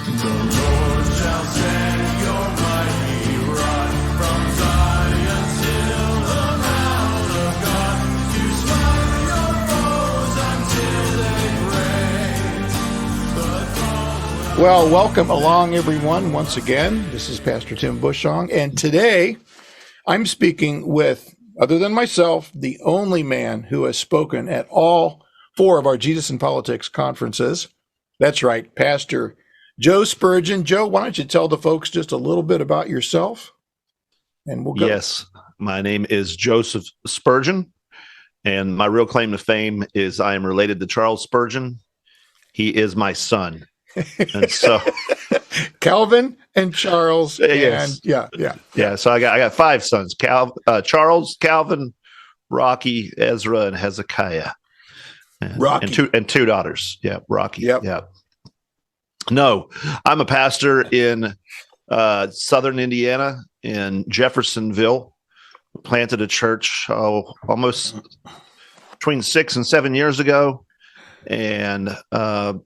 The Lord shall send your mighty rod from Zion's hill, the mount of God, to smite your foes until they break. Well, welcome along, everyone, once again. This is Pastor Tim Bushong, and today I'm speaking with, other than myself, the only man who has spoken at all four of our Jesus and Politics conferences. That's right, Pastor Joe Spurgeon. Joe, why don't you tell the folks just a little bit about yourself? And we'll go. Yes, my name is Joseph Spurgeon, and my real claim to fame is I am related to Charles Spurgeon. He is my son. And so Calvin and Charles. Yes. And yeah. So I got five sons: Charles, Calvin, Rocky, Ezra, and Hezekiah. Rocky. And two daughters. Yeah, Rocky. Yep. Yeah. No, I'm a pastor in southern Indiana in Jeffersonville. Planted a church almost between 6 and 7 years ago, and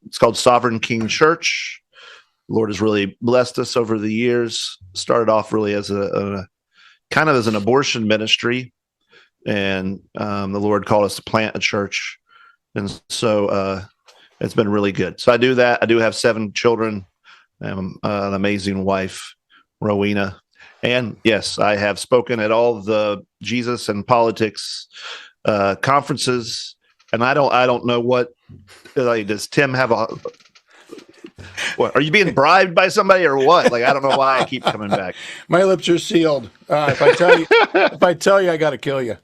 it's called Sovereign King Church. The Lord has really blessed us over the years. Started off really as a kind of as an abortion ministry, and the Lord called us to plant a church. And so it's been really good. So I do that. I do have 7 children. I'm an amazing wife, Rowena. And yes, I have spoken at all the Jesus and Politics conferences. And I don't know what, like, does Tim have what, are you being bribed by somebody or what? Like, I don't know why I keep coming back. My lips are sealed. If I tell you, I got to kill you.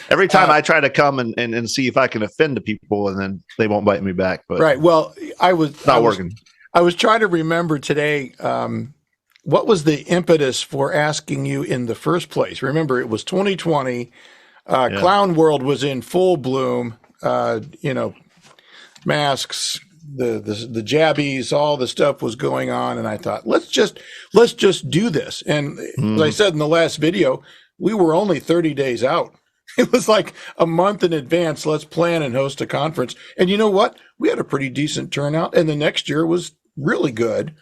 Every time I try to come and see if I can offend the people, and then they won't bite me back. But right. Well, working. I was trying to remember today. What was the impetus for asking you in the first place? Remember, it was 2020. Clown world was in full bloom. Masks, the jabbies, all the stuff was going on, and I thought, let's just do this. And as I said in the last video, we were only 30 days out. It was like a month in advance. Let's plan and host a conference. And you know what? We had a pretty decent turnout, and the next year was really good.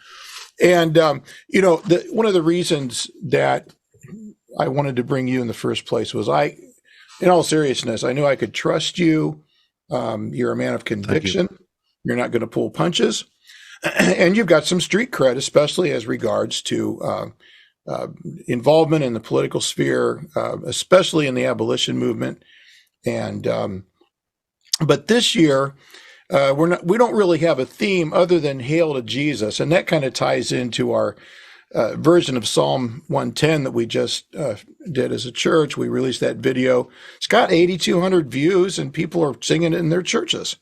And one of the reasons that I wanted to bring you in the first place was in all seriousness, I knew I could trust you. You're a man of conviction. You're not going to pull punches, and you've got some street cred, especially as regards to involvement in the political sphere, especially in the abolition movement. And but this year, we don't really have a theme other than "Hail to Jesus," and that kind of ties into our version of Psalm 110 that we just did as a church. We released that video. It's got 8,200 views, and people are singing it in their churches.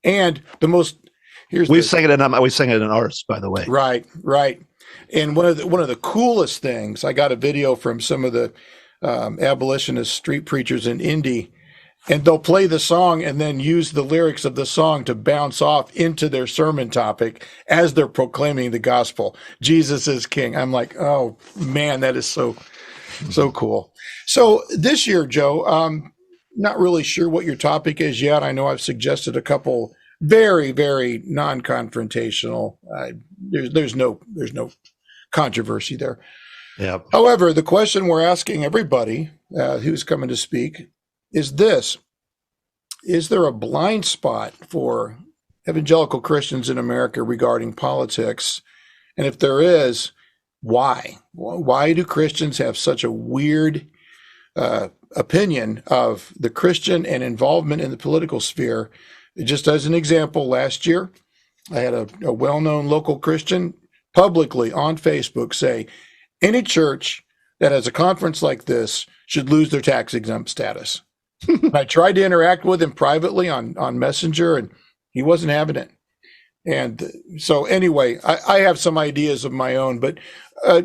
And we sang it in ours, by the way. Right. And one of the coolest things, I got a video from some of the abolitionist street preachers in Indy, and they'll play the song and then use the lyrics of the song to bounce off into their sermon topic as they're proclaiming the gospel. Jesus is King. I'm like, oh man, that is so cool. So this year, Joe, not really sure what your topic is yet. I know I've suggested a couple very, very non-confrontational. There's no controversy there. Yeah. However, the question we're asking everybody who's coming to speak is this: is there a blind spot for evangelical Christians in America regarding politics? And if there is, why? Why do Christians have such a weird opinion of the Christian and involvement in the political sphere? Just as an example, last year, I had a well-known local Christian publicly on Facebook say, any church that has a conference like this should lose their tax-exempt status. I tried to interact with him privately on Messenger, and he wasn't having it. And so anyway, I have some ideas of my own, but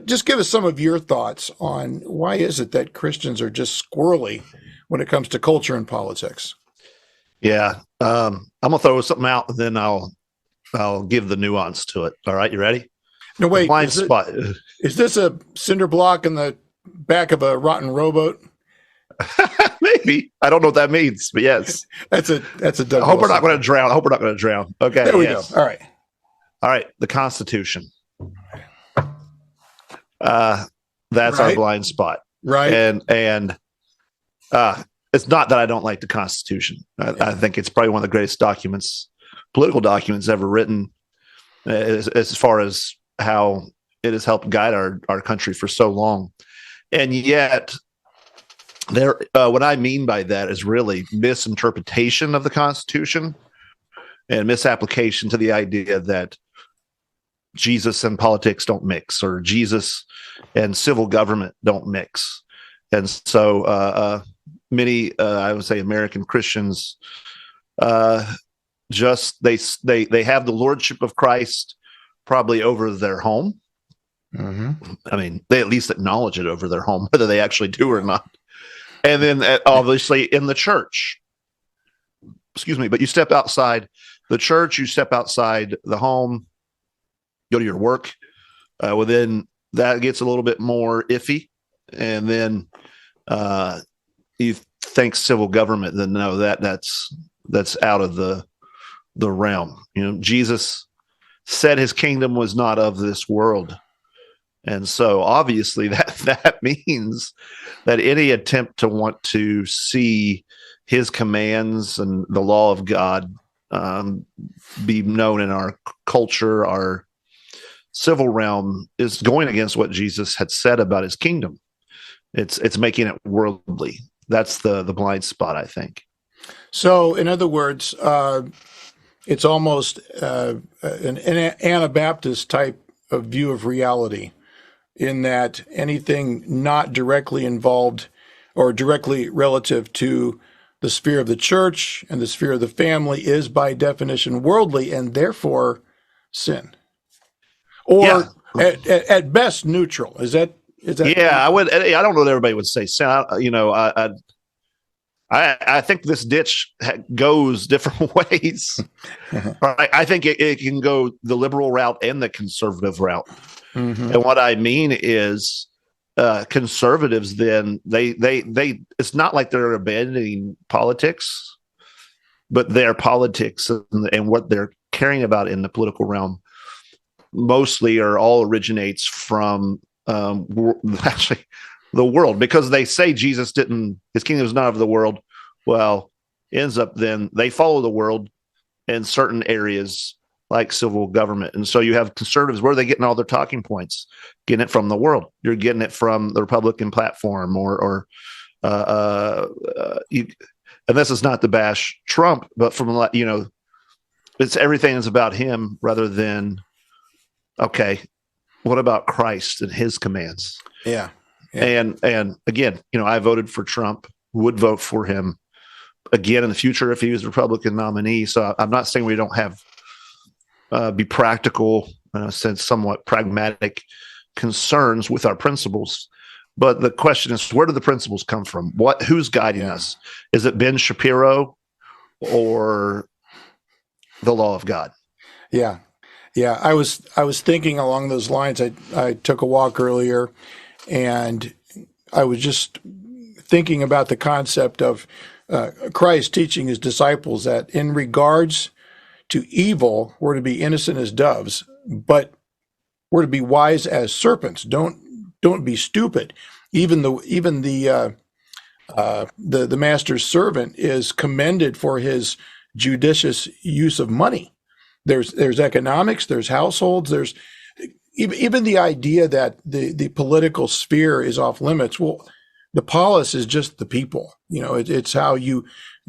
just give us some of your thoughts on why is it that Christians are just squirrely when it comes to culture and politics? Yeah. I'm going to throw something out, and then I'll give the nuance to it. All right. You ready? No, wait. Blind spot. Is this a cinder block in the back of a rotten rowboat? Maybe. I don't know what that means, but yes. That's a I hope we're not going to drown. Okay. There we go. All right. The Constitution. That's our blind spot. Right. And it's not that I don't like the Constitution. I think it's probably one of the greatest political documents ever written, as far as how it has helped guide our country for so long. And yet, what I mean by that is really misinterpretation of the Constitution and misapplication to the idea that Jesus and politics don't mix, or Jesus and civil government don't mix. And so many, I would say, American Christians just they have the lordship of Christ probably over their home. Mm-hmm. I mean, they at least acknowledge it over their home, whether they actually do or not. And then obviously in the church, but you step outside the church, you step outside the home, go to your work, well, then that gets a little bit more iffy. And then you think civil government, then no, that's out of the realm. Jesus said his kingdom was not of this world. And so obviously that means that any attempt to want to see his commands and the law of God be known in our culture, our civil realm, is going against what Jesus had said about his kingdom. It's making it worldly. That's the blind spot, I think. So, in other words, it's almost an Anabaptist type of view of reality, in that anything not directly involved or directly relative to the sphere of the church and the sphere of the family is by definition worldly and therefore sin. Or at best neutral. Is that? Yeah, I don't know that everybody would say sin. I think this ditch goes different ways. I think it can go the liberal route and the conservative route. Mm-hmm. And what I mean is, conservatives, then they it's not like they're abandoning politics, but their politics and what they're caring about in the political realm mostly all originates from actually the world, because they say his kingdom is not of the world. Well, ends up then they follow the world in certain areas like civil government. And so you have conservatives, where are they getting all their talking points? Getting it from the world. You're getting it from the Republican platform, and this is not to bash Trump, but from, it's everything is about him rather than, okay, what about Christ and his commands? Yeah. And again, I voted for Trump, would vote for him again in the future if he was a Republican nominee. So I'm not saying we don't have be practical, in a sense, somewhat pragmatic concerns with our principles. But the question is, where do the principles come from? Who's guiding us? Is it Ben Shapiro or the law of God? Yeah. Yeah. I was thinking along those lines. I took a walk earlier, and I was just thinking about the concept of Christ teaching his disciples that in regards to evil, we're to be innocent as doves, but we're to be wise as serpents. Don't be stupid. Even the master's servant is commended for his judicious use of money. There's economics, there's households, there's even the idea that the political sphere is off limits. Well, the polis is just the people. It's how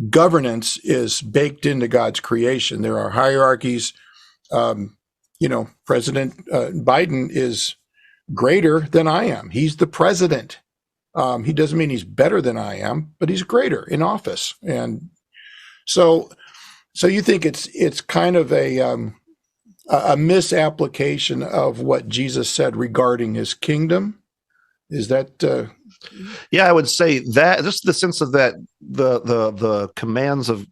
governance is baked into God's creation. There are hierarchies. President Biden is greater than I am. He's the president. He doesn't mean he's better than I am, but he's greater in office. And so you think it's kind of a misapplication of what Jesus said regarding his kingdom? Is that? Yeah, I would say that just the sense of that the commands of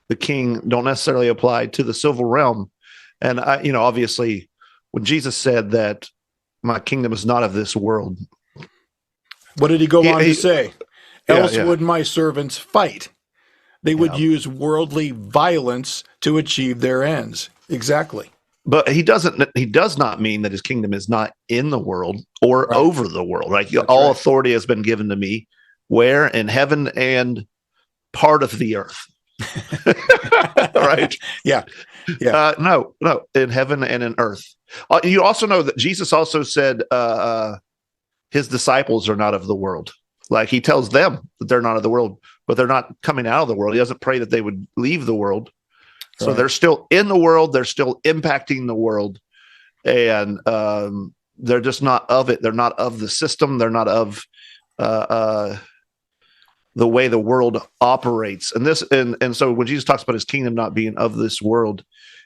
the king don't necessarily apply to the civil realm. And obviously, when Jesus said that my kingdom is not of this world, what did he go on to say? Else would my servants fight. They would use worldly violence to achieve their ends. Exactly. but he does not mean that his kingdom is not in the world or Right. over the world, right? That's All right. authority has been given to me, where in heaven and part of the earth. Right? Yeah. No, in heaven and in earth. You also know that Jesus also said his disciples are not of the world. Like he tells them that they're not of the world, but they're not coming out of the world. He doesn't pray that they would leave the world. So Right. they're still in the world. They're still impacting the world. And they're just not of it. They're not of the system. They're not of the way the world operates. And so when Jesus talks about his kingdom not being of this world,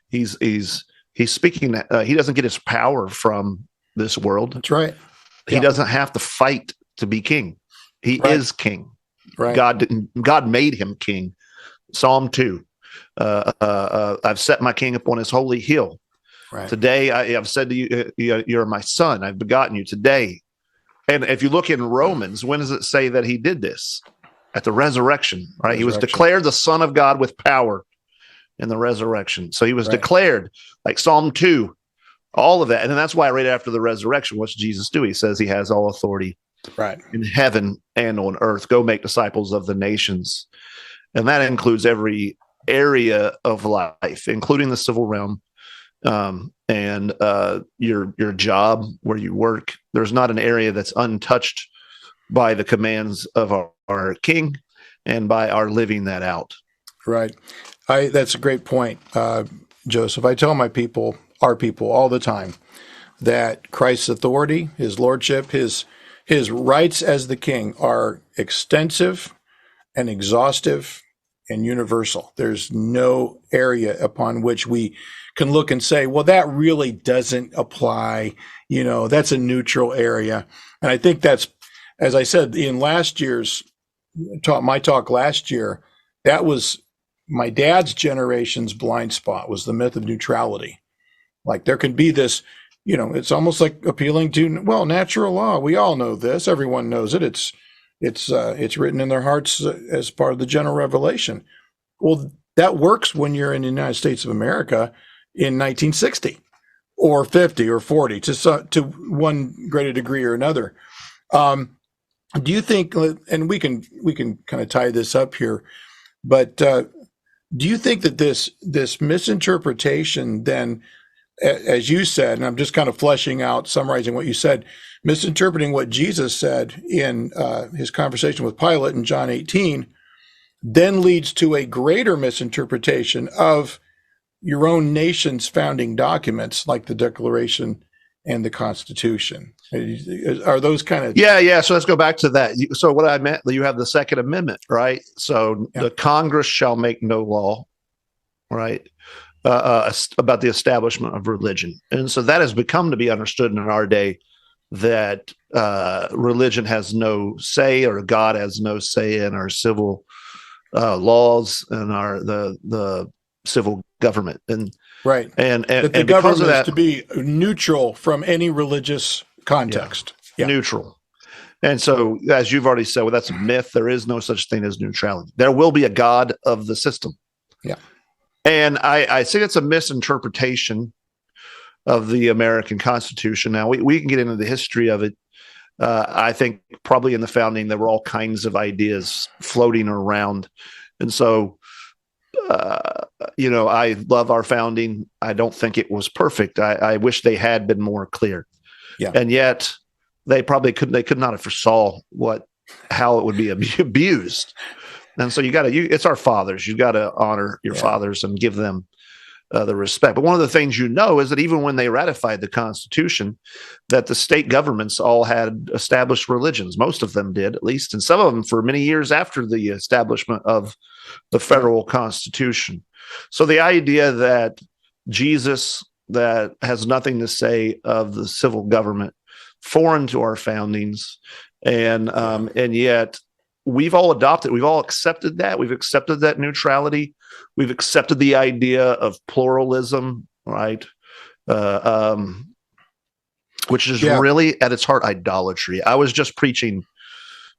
he's speaking. He doesn't get his power from this world. That's right. He doesn't have to fight to be king. He Right. is king. Right. God made him king. Psalm 2. I've set my king upon his holy hill. Right. Today I have said to you, you're my son. I've begotten you today. And if you look in Romans, when does it say that he did this? At the resurrection, right? He was declared the Son of God with power in the resurrection. So he was declared, like Psalm 2, all of that. And that's why right after the resurrection, what's Jesus do? He says he has all authority in heaven and on earth. Go make disciples of the nations. And that includes every area of life, including the civil realm, and your job where you work. There's not an area that's untouched by the commands of our King and by our living that out. Right. That's a great point, Joseph. I tell my people, our people, all the time that Christ's authority, his lordship, his rights as the king are extensive and exhaustive and universal. There's no area upon which we can look and say, well, that really doesn't apply. That's a neutral area. And I think that's, as I said in last year's my talk last year, that was my dad's generation's blind spot, was the myth of neutrality. Like there can be this, it's almost like appealing to, well, natural law. We all know this. Everyone knows it. It's written in their hearts as part of the general revelation. Well, that works when you're in the United States of America in 1960 or 50 or 40 to one greater degree or another. Do you think, and we can kind of tie this up here, but do you think that this misinterpretation then, as you said, and I'm just kind of fleshing out, summarizing what you said, misinterpreting what Jesus said in his conversation with Pilate in John 18, then leads to a greater misinterpretation of your own nation's founding documents, like the Declaration and the Constitution? Are those kind of... Yeah. So let's go back to that. So what I meant, you have the Second Amendment, right? So the Congress shall make no law, right, about the establishment of religion. And so that has become to be understood in our day, that religion has no say, or God has no say in our civil laws and the civil government. And right. And that the government is to be neutral from any religious context. Neutral. And so, as you've already said, well, that's a myth. There is no such thing as neutrality. There will be a God of the system. Yeah. And I think it's a misinterpretation of the American Constitution. Now, we can get into the history of it. I think probably in the founding, there were all kinds of ideas floating around. And so, I love our founding. I don't think it was perfect. I wish they had been more clear. Yeah. And yet they could not have foresaw how it would be abused. And so it's our fathers. You've got to honor your fathers and give them the respect. But one of the things is that even when they ratified the Constitution, that the state governments all had established religions. Most of them did, at least, and some of them for many years after the establishment of the federal Constitution. So the idea that Jesus, that has nothing to say of the civil government, foreign to our foundings, and yet we've all adopted, we've all accepted that. We've accepted that neutrality. We've accepted the idea of pluralism, right? Which is really at its heart idolatry. I was just preaching.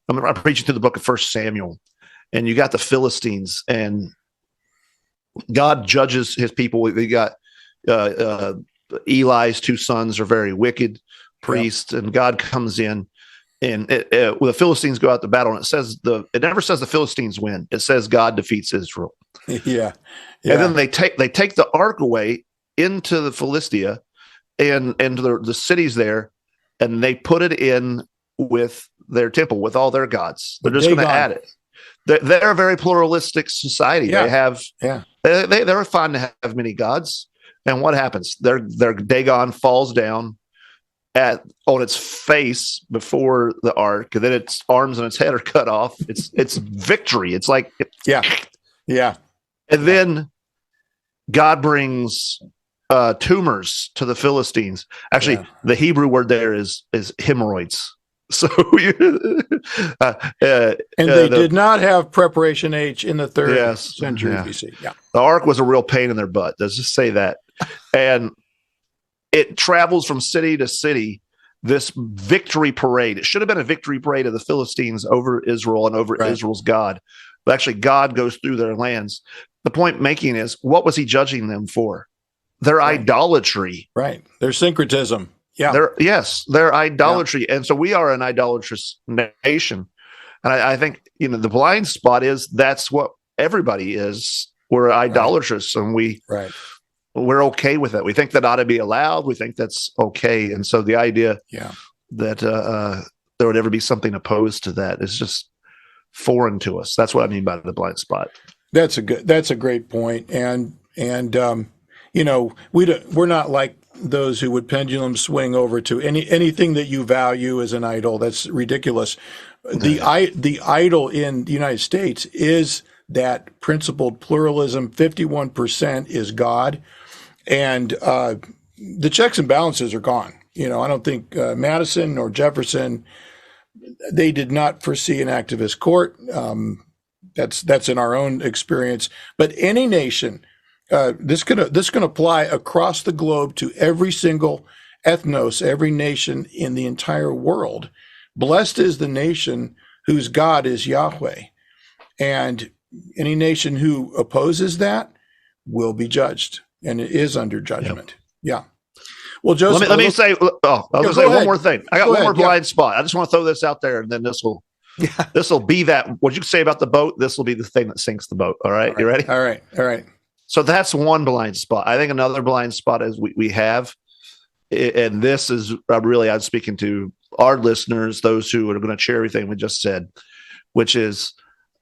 I'm preaching through the book of 1 Samuel, and you got the Philistines, and God judges his people. Eli's two sons are very wicked priests, and God comes in, and when the Philistines go out to battle, and it never says the Philistines win. It says God defeats Israel. Yeah. And then they take the ark away into the Philistia and the cities there, and they put it in with their temple, with all their gods. They're just going to add it. They're a very pluralistic society. Yeah. They have, they're fine to have many gods. And what happens? Their Dagon falls down on its face before the ark, and then its arms and its head are cut off. It's victory. It's like, yeah. And then God brings tumors to the Philistines. Actually, the Hebrew word there is hemorrhoids. So, and they did not have preparation H in the 3rd century BC. Yeah, the ark was a real pain in their butt. Let's just say that. And it travels from city to city. This victory parade. It should have been a victory parade of the Philistines over Israel and over Israel's God. But actually, God goes through their lands. The point making is, what was he judging them for? Their idolatry. Right. Their syncretism. Yeah. Their idolatry. Yeah. And so we are an idolatrous nation. And I think, the blind spot is that's what everybody is. We're idolatrous, and we're okay with that. We think that ought to be allowed. We think that's okay. And so the idea that there would ever be something opposed to that is just foreign to us. That's what I mean by the blind spot. That's a great point. And we're not like those who would pendulum swing over to anything that you value as an idol. That's ridiculous. The idol in the United States is that principled pluralism. 51% is God, and the checks and balances are gone. I don't think Madison or Jefferson, they did not foresee an activist court. That's in our own experience. But any nation, this can apply across the globe to every single ethnos, every nation in the entire world. Blessed is the nation whose God is Yahweh. And any nation who opposes that will be judged, and it is under judgment. Yeah. Well, Joseph, let me say one more thing. I got one more blind spot. I just want to throw this out there, and then this will be that. What you say about the boat, this will be the thing that sinks the boat. All right. You ready? All right. So that's one blind spot. I think another blind spot is we have, and this is really, I'm speaking to our listeners, those who are going to share everything we just said, which is,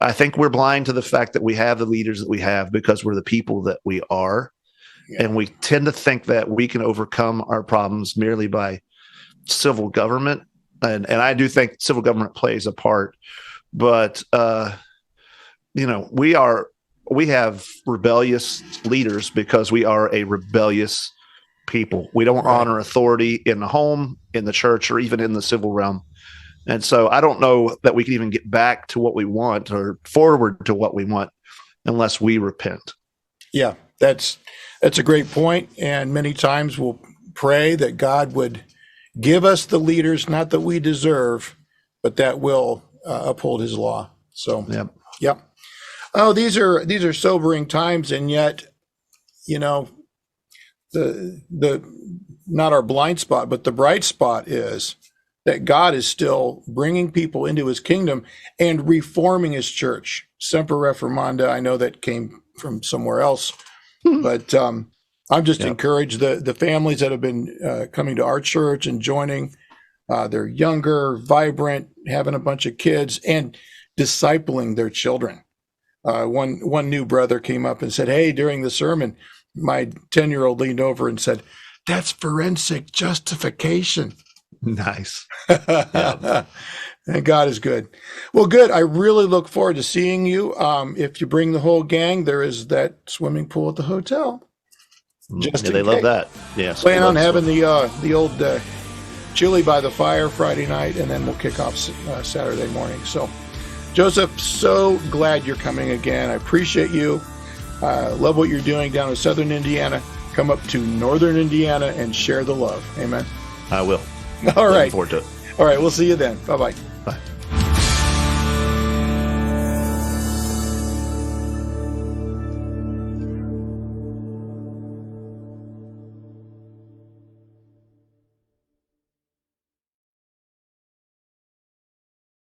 I think we're blind to the fact that we have the leaders that we have because we're the people that we are. Yeah. And we tend to think that we can overcome our problems merely by civil government. And I do think civil government plays a part, but, we have rebellious leaders because we are a rebellious people. We don't honor authority in the home, in the church, or even in the civil realm. And so I don't know that we can even get back to what we want or forward to what we want unless we repent. Yeah, that's a great point. And many times we'll pray that God would give us the leaders, not that we deserve, but that will uphold his law. So, yep. Oh, these are sobering times, and yet, the not our blind spot, but the bright spot is that God is still bringing people into his kingdom and reforming his church. Semper Reformanda, I know that came from somewhere else, but I'm just encouraged the families that have been coming to our church and joining. They're younger, vibrant, having a bunch of kids, and discipling their children. One new brother came up and said, "Hey, during the sermon, my 10-year-old leaned over and said, 'That's forensic justification.'" Nice. And God is good. Well, good. I really look forward to seeing you. If you bring the whole gang, there is that swimming pool at the hotel. They love that. Yes. Plan on having the old chili by the fire Friday night, and then we'll kick off Saturday morning. So, Joseph, so glad you're coming again. I appreciate you. Love what you're doing down in southern Indiana. Come up to northern Indiana and share the love. Amen. I will. All right. Looking forward to it. All right. We'll see you then. Bye-bye.